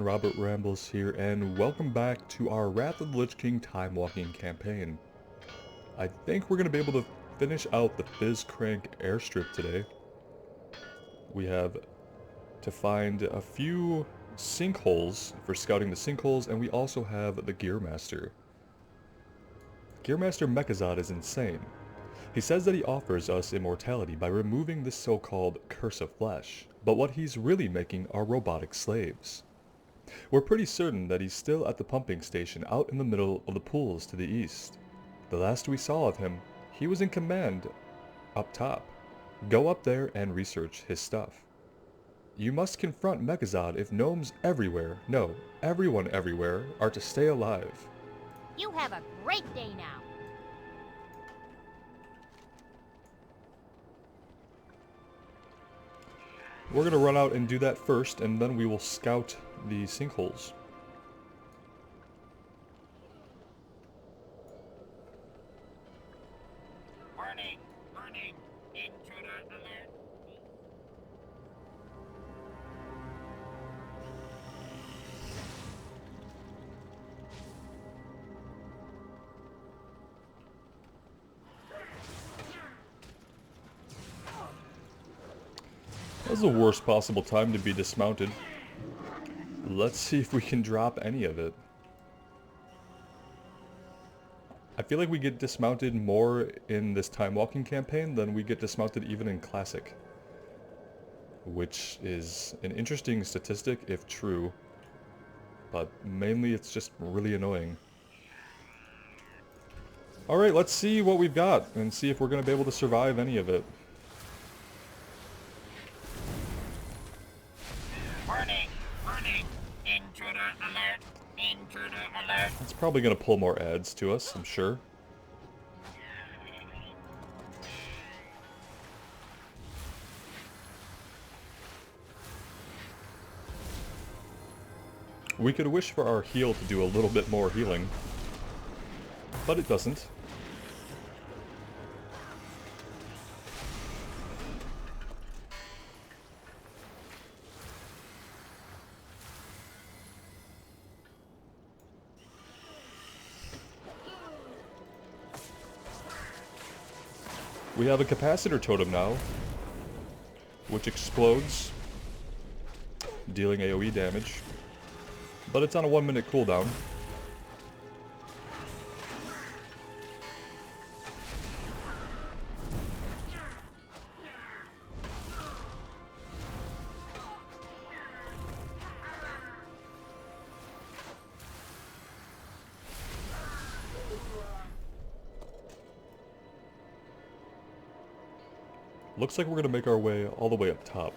Robert Rambles here, and welcome back to our Wrath of the Lich King Timewalking campaign. I think we're going to be able to finish out the Fizz Crank airstrip today. We have to find a few sinkholes for scouting the sinkholes, and we also have the Gearmaster. Gearmaster Mechazod is insane. He says that he offers us immortality by removing this so-called curse of flesh, but what he's really making are robotic slaves. We're pretty certain that he's still at the pumping station out in the middle of the pools to the east. The last we saw of him, he was in command up top. Go up there and research his stuff. You must confront Mechazod if gnomes everywhere, no, everyone everywhere, are to stay alive. You have a great day now. We're gonna run out and do that first, and then we will scout the sinkholes. Warning! Warning! Intruder alert! That's the worst possible time to be dismounted. Let's see if we can drop any of it. I feel like we get dismounted more in this Timewalking campaign than we get dismounted even in Classic. Which is an interesting statistic if true, but mainly it's just really annoying. Alright, let's see what we've got and see if we're going to be able to survive any of it. Warning! Warning! Intruder alert! Intruder alert! It's probably going to pull more ads to us, I'm sure. We could wish for our heal to do a little bit more healing, but it doesn't. We have a capacitor totem now, which explodes, dealing AoE damage, but it's on a 1-minute cooldown. Looks like we're going to make our way all the way up top.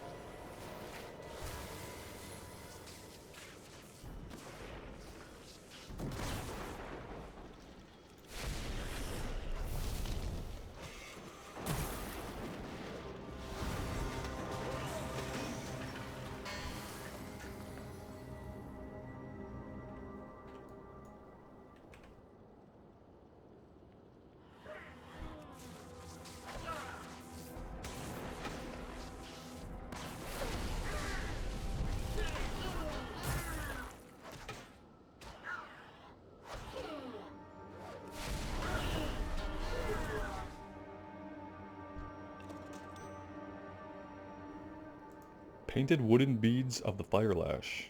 Painted wooden beads of the Firelash.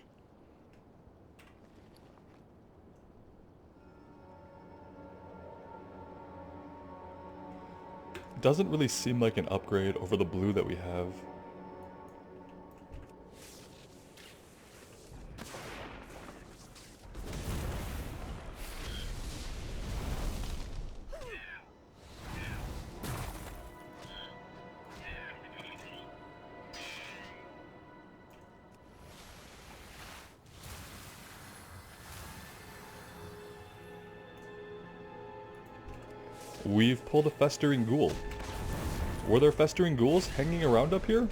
Doesn't really seem like an upgrade over the blue that we have. We've pulled a festering ghoul. Were there festering ghouls hanging around up here?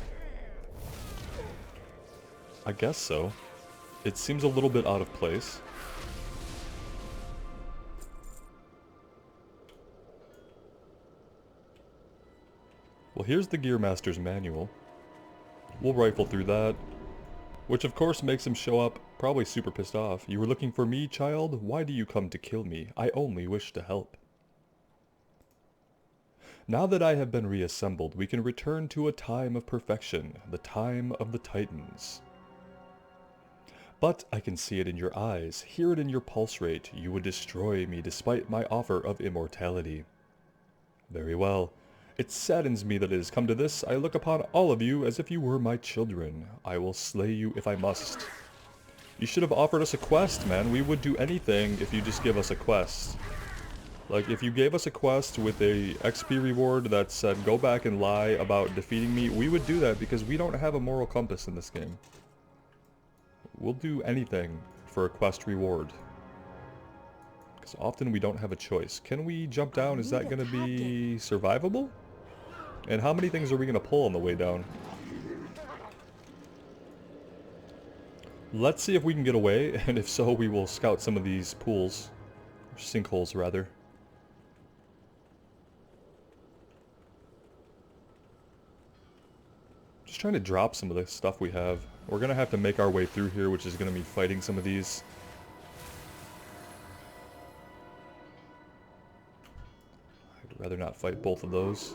I guess so. It seems a little bit out of place. Well, here's the Gearmaster's manual. We'll rifle through that. Which of course makes him show up, probably super pissed off. You were looking for me, child? Why do you come to kill me? I only wish to help. Now that I have been reassembled, we can return to a time of perfection, the time of the Titans. But I can see it in your eyes, hear it in your pulse rate. You would destroy me despite my offer of immortality. Very well. It saddens me that it has come to this. I look upon all of you as if you were my children. I will slay you if I must. You should have offered us a quest, man. We would do anything if you just give us a quest. Like, if you gave us a quest with a XP reward that said, go back and lie about defeating me, we would do that because we don't have a moral compass in this game. We'll do anything for a quest reward. Because often we don't have a choice. Can we jump down? Is that going to be survivable? And how many things are we going to pull on the way down? Let's see if we can get away, and if so, we will scout some of these pools. Or sinkholes, rather. Just trying to drop some of the stuff we have. We're going to have to make our way through here, which is going to be fighting some of these. I'd rather not fight both of those.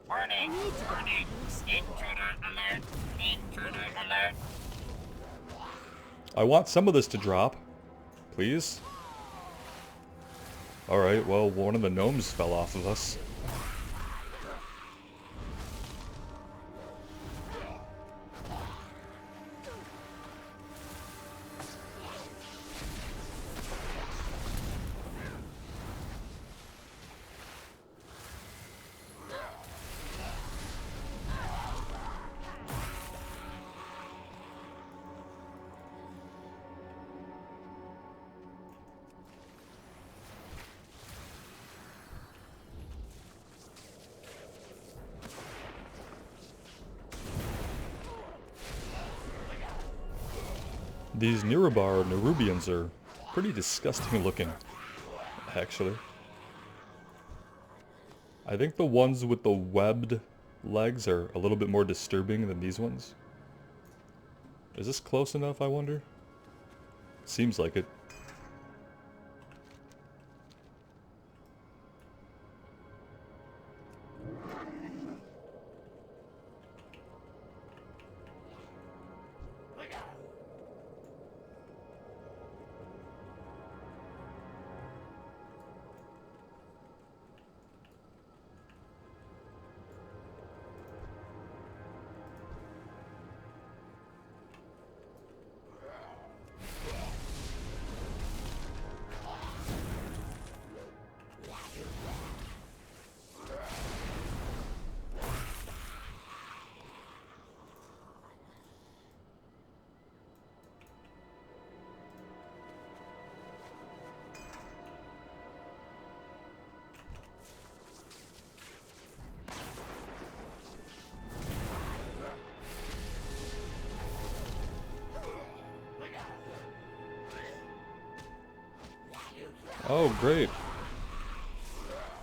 Warning! Warning! Intruder alert! Intruder alert! I want some of this to drop. Please? Alright, well, one of the gnomes fell off of us. These Nerubians are pretty disgusting looking, actually. I think the ones with the webbed legs are a little bit more disturbing than these ones. Is this close enough, I wonder? Seems like it. Oh, great.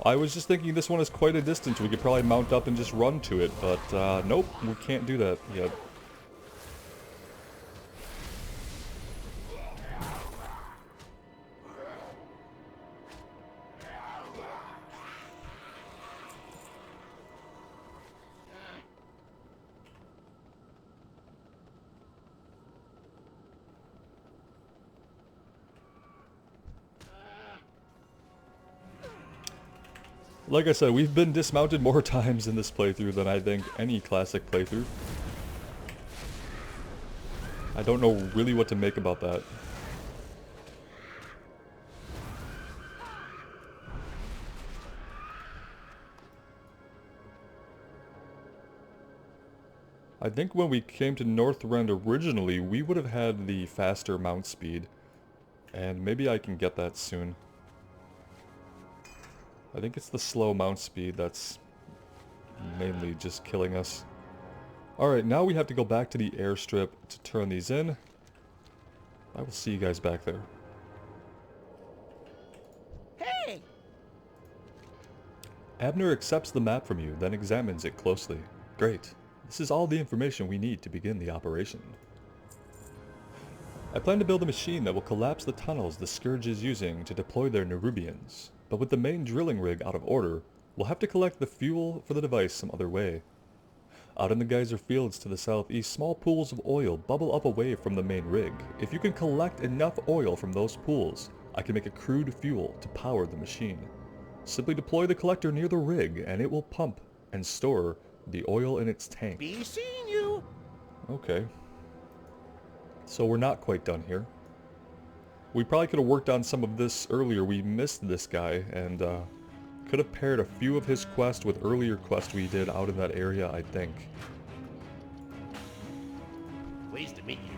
I was just thinking this one is quite a distance. We could probably mount up and just run to it, but nope, we can't do that yet. Like I said, we've been dismounted more times in this playthrough than I think any classic playthrough. I don't know really what to make about that. I think when we came to Northrend originally, we would have had the faster mount speed. And maybe I can get that soon. I think it's the slow mount speed that's mainly just killing us. Alright, now we have to go back to the airstrip to turn these in. I will see you guys back there. Hey! Abner accepts the map from you, then examines it closely. Great. This is all the information we need to begin the operation. I plan to build a machine that will collapse the tunnels the Scourge is using to deploy their Nerubians, but with the main drilling rig out of order, we'll have to collect the fuel for the device some other way. Out in the geyser fields to the southeast, small pools of oil bubble up away from the main rig. If you can collect enough oil from those pools, I can make a crude fuel to power the machine. Simply deploy the collector near the rig and it will pump and store the oil in its tank. Be seeing you! Okay. So we're not quite done here. We probably could have worked on some of this earlier. We missed this guy and could have paired a few of his quests with earlier quests we did out in that area, I think. Pleased to meet you.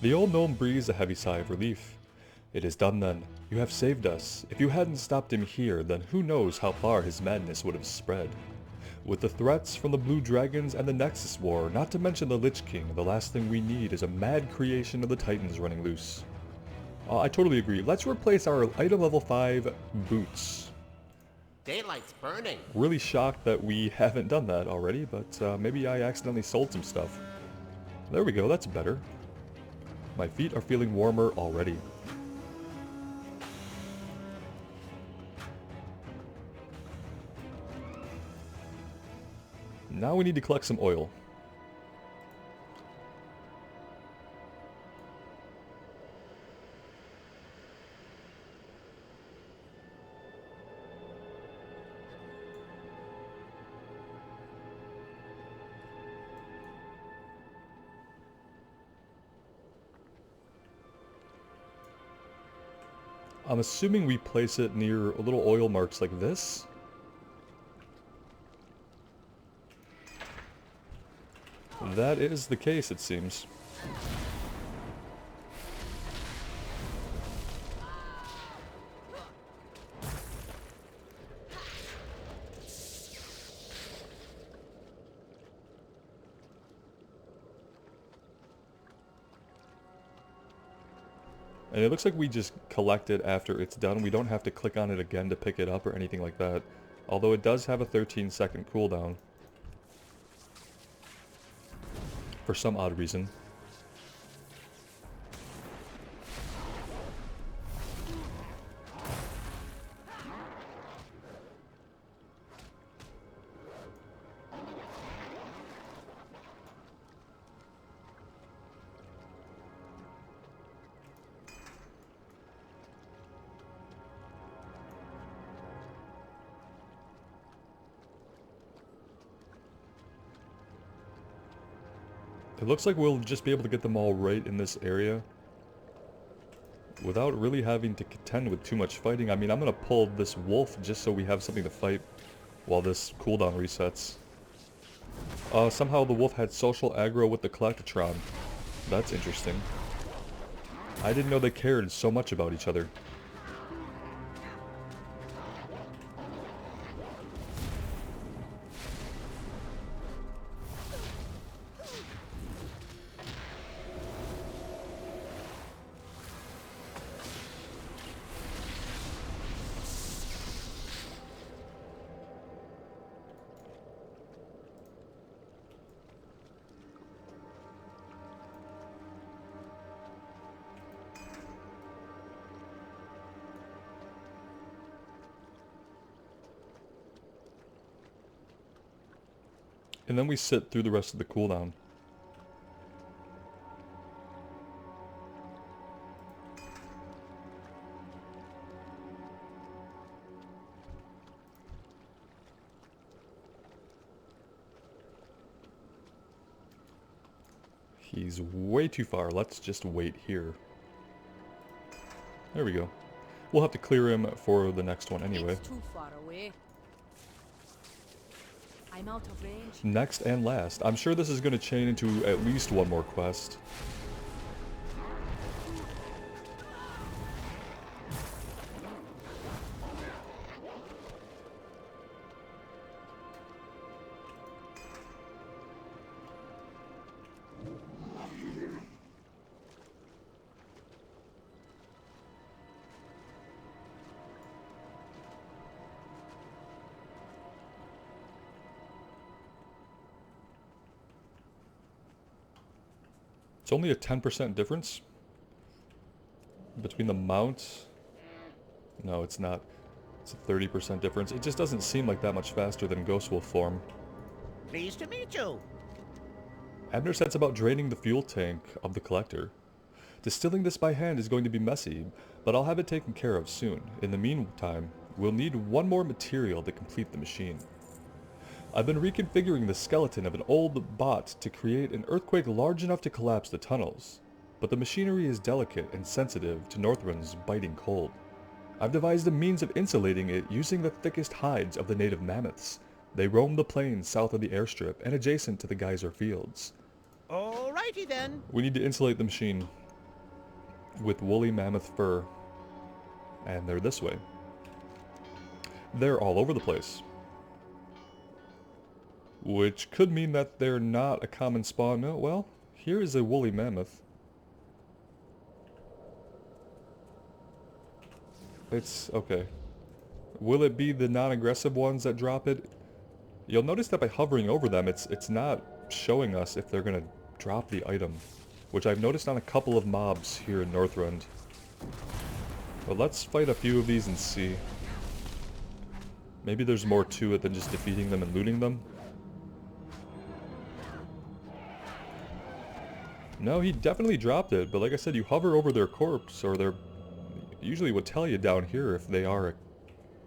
The old gnome breathes a heavy sigh of relief. It is done then. You have saved us. If you hadn't stopped him here, then who knows how far his madness would have spread. With the threats from the Blue Dragons and the Nexus War, not to mention the Lich King, the last thing we need is a mad creation of the Titans running loose. I totally agree. Let's replace our item level 5 boots. Daylight's burning. Really shocked that we haven't done that already, but maybe I accidentally sold some stuff. There we go, that's better. My feet are feeling warmer already. Now we need to collect some oil. I'm assuming we place it near little oil marks like this. That is the case, it seems. And it looks like we just collect it after it's done. We don't have to click on it again to pick it up or anything like that. Although it does have a 13-second cooldown. For some odd reason. It looks like we'll just be able to get them all right in this area without really having to contend with too much fighting. I mean, I'm going to pull this wolf just so we have something to fight while this cooldown resets. Somehow the wolf had social aggro with the Collectatron. That's interesting. I didn't know they cared so much about each other. And then we sit through the rest of the cooldown. He's way too far. Let's just wait here. There we go. We'll have to clear him for the next one anyway. It's too far away. I'm out of range. Next and last. I'm sure this is going to chain into at least one more quest. It's only a 10% difference between the mount. No, it's not. It's a 30% difference. It just doesn't seem like that much faster than Ghost Wolf form. Pleased to meet you. Abner sets about draining the fuel tank of the collector. Distilling this by hand is going to be messy, but I'll have it taken care of soon. In the meantime, we'll need one more material to complete the machine. I've been reconfiguring the skeleton of an old bot to create an earthquake large enough to collapse the tunnels, but the machinery is delicate and sensitive to Northrend's biting cold. I've devised a means of insulating it using the thickest hides of the native mammoths. They roam the plains south of the airstrip and adjacent to the geyser fields. Alrighty then. We need to insulate the machine with woolly mammoth fur, and they're this way. They're all over the place, which could mean that they're not a common spawn. No, well, here is a woolly mammoth. It's okay. Will it be the non-aggressive ones that drop it? You'll notice that by hovering over them, it's not showing us if they're gonna drop the item, which I've noticed on a couple of mobs here in Northrend. But let's fight a few of these and see. Maybe there's more to it than just defeating them and looting them. No, he definitely dropped it, but like I said, you hover over their corpse, or their... Usually would tell you down here if they are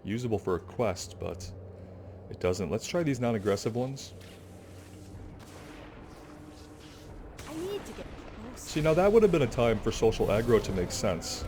usable for a quest, but it doesn't. Let's try these non-aggressive ones. I need to get close. See, now that would have been a time for social aggro to make sense.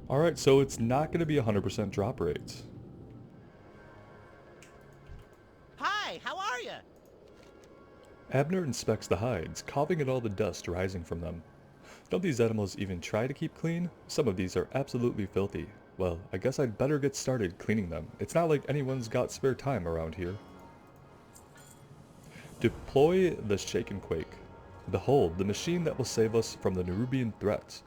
Alright, so it's not going to be 100% drop rate. Hi, how are you? Abner inspects the hides, coughing at all the dust rising from them. Don't these animals even try to keep clean? Some of these are absolutely filthy. Well, I guess I'd better get started cleaning them. It's not like anyone's got spare time around here. Deploy the Shake and Quake. Behold, the machine that will save us from the Nerubian threat.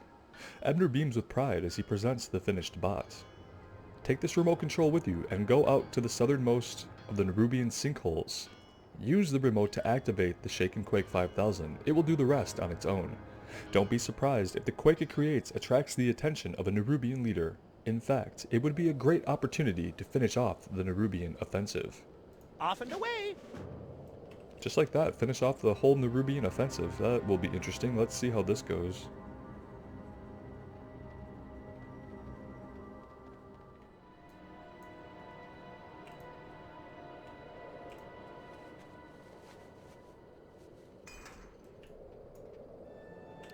Abner beams with pride as he presents the finished bot. Take this remote control with you and go out to the southernmost of the Nerubian sinkholes. Use the remote to activate the Shake and Quake 5000. It will do the rest on its own. Don't be surprised if the quake it creates attracts the attention of a Nerubian leader. In fact, it would be a great opportunity to finish off the Nerubian offensive. Off and away. Just like that, finish off the whole Nerubian offensive. That will be interesting. Let's see how this goes.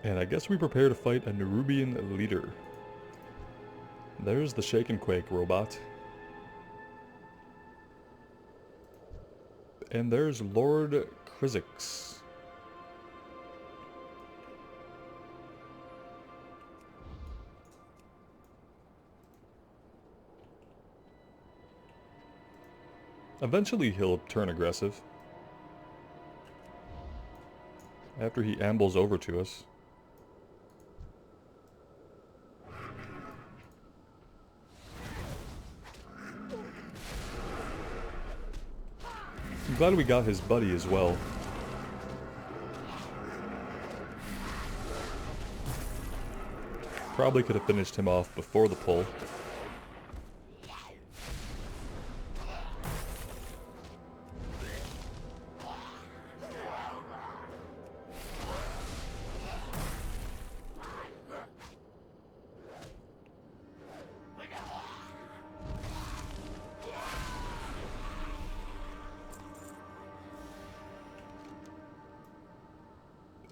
And I guess we prepare to fight a Nerubian leader. There's the Shake and Quake robot. And there's Lord Krizix. Eventually he'll turn aggressive. After he ambles over to us. I'm glad we got his buddy as well. Probably could have finished him off before the pull.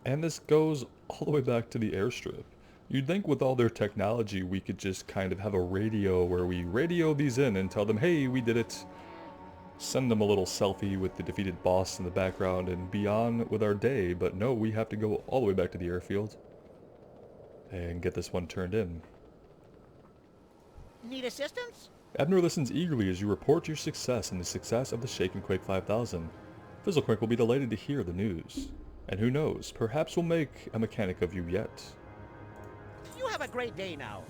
And this goes all the way back to the airstrip. You'd think with all their technology we could just kind of have a radio where we radio these in and tell them, hey, we did it. Send them a little selfie with the defeated boss in the background and be on with our day, but no, we have to go all the way back to the airfield and get this one turned in. Need assistance? Abner listens eagerly as you report your success and the success of the Shake and Quake 5000. Fizzlequink will be delighted to hear the news. And who knows, perhaps we'll make a mechanic of you yet. You have a great day now.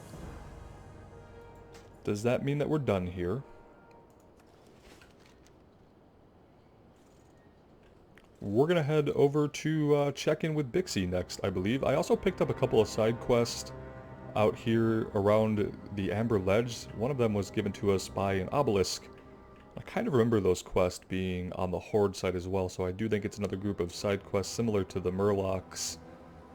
Does that mean that we're done here? We're gonna head over to check in with Bixie next, I believe. I also picked up a couple of side quests out here around the Amber Ledge. One of them was given to us by an obelisk. I kind of remember those quests being on the Horde side as well, so I do think it's another group of side quests similar to the Murlocs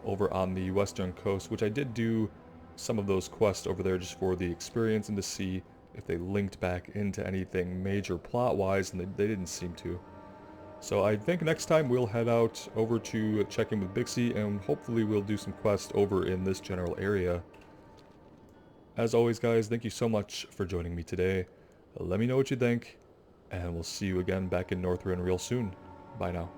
over on the western coast, which I did do some of those quests over there just for the experience and to see if they linked back into anything major plot-wise, and they didn't seem to. So I think next time we'll head out over to check in with Bixie, and hopefully we'll do some quests over in this general area. As always, guys, thank you so much for joining me today. Let me know what you think, and we'll see you again back in Northrend real soon. Bye now.